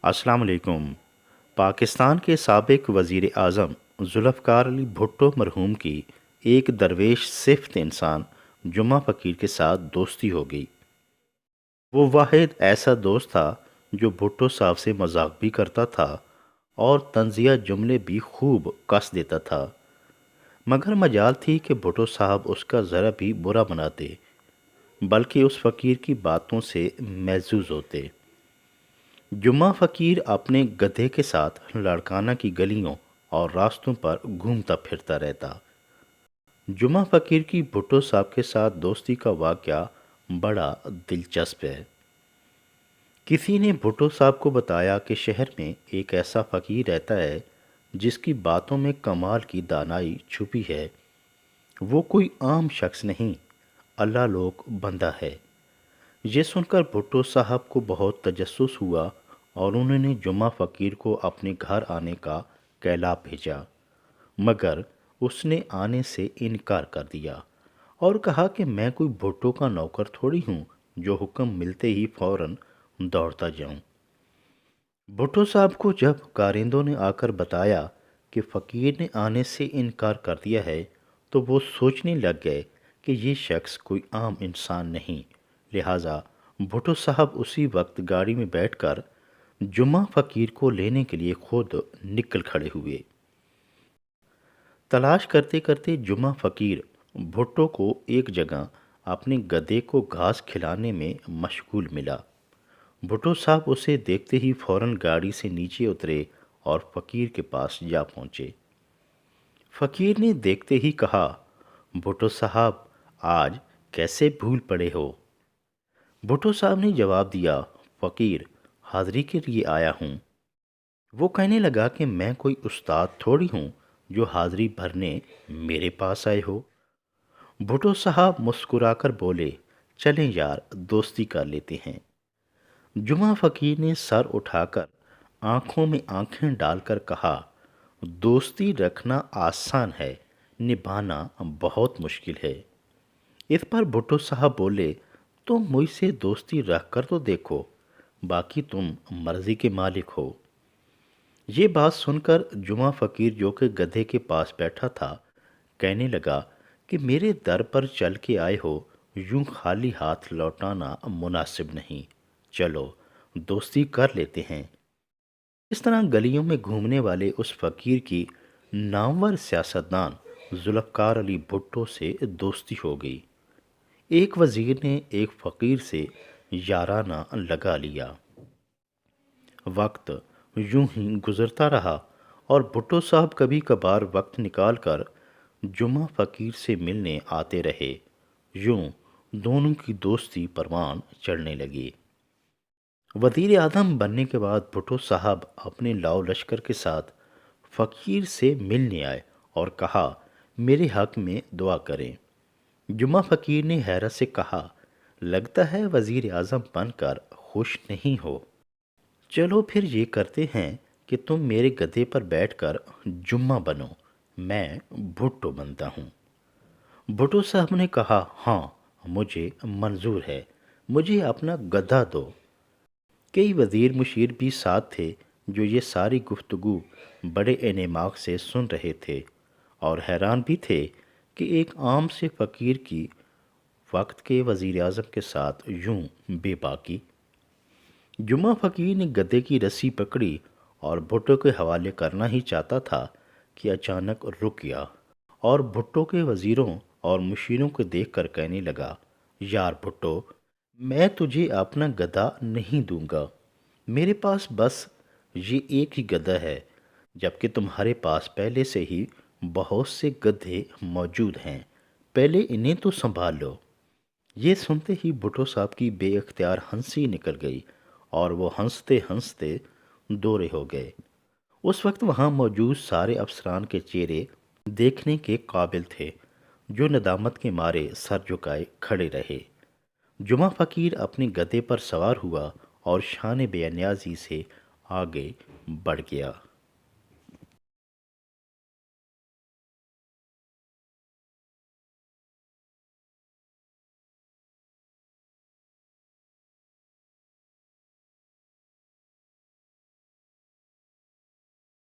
السلام علیکم۔ پاکستان کے سابق وزیر اعظم ذوالفقار علی بھٹو مرحوم کی ایک درویش صفت انسان جمعہ فقیر کے ساتھ دوستی ہو گئی۔ وہ واحد ایسا دوست تھا جو بھٹو صاحب سے مذاق بھی کرتا تھا اور طنزیہ جملے بھی خوب کس دیتا تھا، مگر مجال تھی کہ بھٹو صاحب اس کا ذرا بھی برا مناتے، بلکہ اس فقیر کی باتوں سے محظوظ ہوتے۔ جمعہ فقیر اپنے گدھے کے ساتھ لاڑکانہ کی گلیوں اور راستوں پر گھومتا پھرتا رہتا۔ جمعہ فقیر کی بھٹو صاحب کے ساتھ دوستی کا واقعہ بڑا دلچسپ ہے۔ کسی نے بھٹو صاحب کو بتایا کہ شہر میں ایک ایسا فقیر رہتا ہے جس کی باتوں میں کمال کی دانائی چھپی ہے۔ وہ کوئی عام شخص نہیں، اللہ لوک بندہ ہے۔ یہ سن کر بھٹو صاحب کو بہت تجسس ہوا اور انہوں نے جمعہ فقیر کو اپنے گھر آنے کا کہلا بھیجا، مگر اس نے آنے سے انکار کر دیا اور کہا کہ میں کوئی بھٹو کا نوکر تھوڑی ہوں جو حکم ملتے ہی فوراً دوڑتا جاؤں۔ بھٹو صاحب کو جب کارندوں نے آ کر بتایا کہ فقیر نے آنے سے انکار کر دیا ہے تو وہ سوچنے لگ گئے کہ یہ شخص کوئی عام انسان نہیں، لہٰذا بھٹو صاحب اسی وقت گاڑی میں بیٹھ کر جمعہ فقیر کو لینے کے لیے خود نکل کھڑے ہوئے۔ تلاش کرتے کرتے جمعہ فقیر بھٹو کو ایک جگہ اپنے گدھے کو گھاس کھلانے میں مشغول ملا۔ بھٹو صاحب اسے دیکھتے ہی فوراً گاڑی سے نیچے اترے اور فقیر کے پاس جا پہنچے۔ فقیر نے دیکھتے ہی کہا، بھٹو صاحب آج کیسے بھول پڑے ہو؟ بھٹو صاحب نے جواب دیا، فقیر حاضری کے لیے آیا ہوں۔ وہ کہنے لگا کہ میں کوئی استاد تھوڑی ہوں جو حاضری بھرنے میرے پاس آئے ہو۔ بھٹو صاحب مسکرا کر بولے، چلیں یار دوستی کر لیتے ہیں۔ جمعہ فقیر نے سر اٹھا کر آنکھوں میں آنکھیں ڈال کر کہا، دوستی رکھنا آسان ہے، نبھانا بہت مشکل ہے۔ اس پر بھٹو صاحب بولے، تم مجھ سے دوستی رکھ کر تو دیکھو، باقی تم مرضی کے مالک ہو۔ یہ بات سن کر جمعہ فقیر جو کہ گدھے کے پاس بیٹھا تھا کہنے لگا کہ میرے در پر چل کے آئے ہو، یوں خالی ہاتھ لوٹانا مناسب نہیں، چلو دوستی کر لیتے ہیں۔ اس طرح گلیوں میں گھومنے والے اس فقیر کی نامور سیاستدان ذوالفقار علی بھٹو سے دوستی ہو گئی۔ ایک وزیر نے ایک فقیر سے یارانہ لگا لیا۔ وقت یوں ہی گزرتا رہا اور بھٹو صاحب کبھی کبھار وقت نکال کر جمعہ فقیر سے ملنے آتے رہے۔ یوں دونوں کی دوستی پروان چڑھنے لگی۔ وزیر اعظم بننے کے بعد بھٹو صاحب اپنے لاؤ لشکر کے ساتھ فقیر سے ملنے آئے اور کہا، میرے حق میں دعا کریں۔ جمعہ فقیر نے حیرت سے کہا، لگتا ہے وزیر اعظم بن کر خوش نہیں ہو۔ چلو پھر یہ کرتے ہیں کہ تم میرے گدھے پر بیٹھ کر جمعہ بنو، میں بھٹو بنتا ہوں۔ بھٹو صاحب نے کہا، ہاں مجھے منظور ہے، مجھے اپنا گدھا دو۔ کئی وزیر مشیر بھی ساتھ تھے جو یہ ساری گفتگو بڑے انعماق سے سن رہے تھے اور حیران بھی تھے کہ ایک عام سے فقیر کی وقت کے وزیر اعظم کے ساتھ یوں بے باکی۔ جمعہ فقیر نے گدھے کی رسی پکڑی اور بھٹو کے حوالے کرنا ہی چاہتا تھا کہ اچانک رک گیا اور بھٹو کے وزیروں اور مشیروں کو دیکھ کر کہنے لگا، یار بھٹو، میں تجھے اپنا گدھا نہیں دوں گا، میرے پاس بس یہ ایک ہی گدھا ہے، جبکہ تمہارے پاس پہلے سے ہی بہت سے گدھے موجود ہیں، پہلے انہیں تو سنبھال لو۔ یہ سنتے ہی بھٹو صاحب کی بے اختیار ہنسی نکل گئی اور وہ ہنستے ہنستے دورے ہو گئے۔ اس وقت وہاں موجود سارے افسران کے چہرے دیکھنے کے قابل تھے، جو ندامت کے مارے سر جھکائے کھڑے رہے۔ جمعہ فقیر اپنے گدھے پر سوار ہوا اور شان بے نیازی سے آگے بڑھ گیا۔